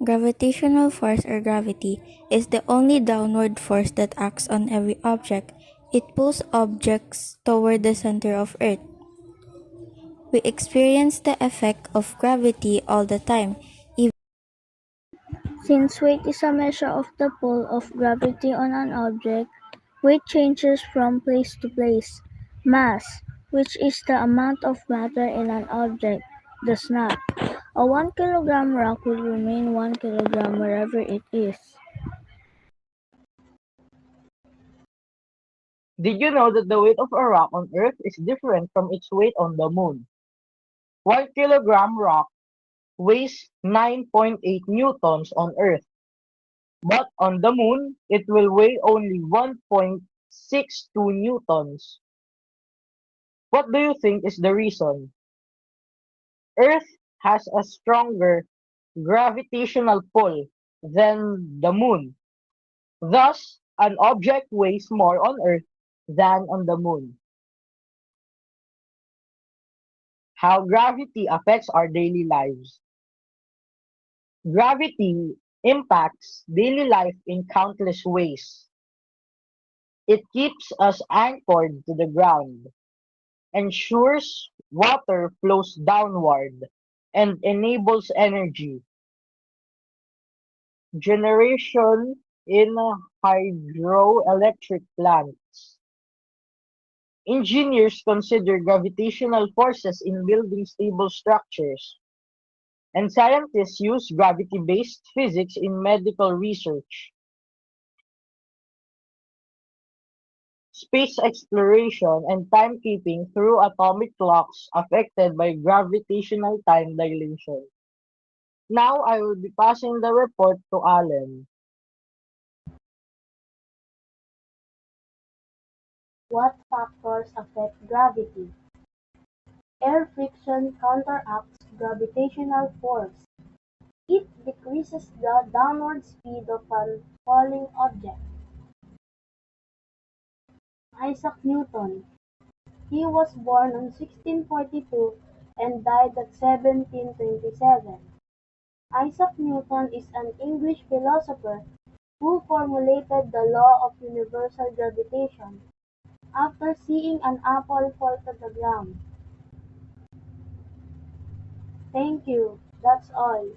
Gravitational force or gravity is the only downward force that acts on every object. It pulls objects toward the center of Earth. We experience the effect of gravity all the time. Since weight is a measure of the pull of gravity on an object, weight changes from place to place. Mass, which is the amount of matter in an object, does not. A 1 kilogram rock will remain 1 kilogram wherever it is. Did you know that the weight of a rock on Earth is different from its weight on the Moon? 1 kilogram rock weighs 9.8 newtons on Earth, but on the Moon it will weigh only 1.62 newtons. What do you think is the reason? Earth has a stronger gravitational pull than the Moon. Thus, an object weighs more on Earth than on the Moon. How gravity affects our daily lives. Gravity impacts daily life in countless ways. It keeps us anchored to the ground, ensures water flows downward, and enables energy generation in hydroelectric plants. Engineers consider gravitational forces in building stable structures, and scientists use gravity-based physics in medical research. Space exploration and timekeeping through atomic clocks affected by gravitational time dilation. Now I will be passing the report to Allen. What factors affect gravity? Air friction counteracts gravitational force. It decreases the downward speed of a falling object. Isaac Newton. He was born in 1642 and died at 1727. Isaac Newton is an English philosopher who formulated the law of universal gravitation after seeing an apple fall to the ground. Thank you. That's all.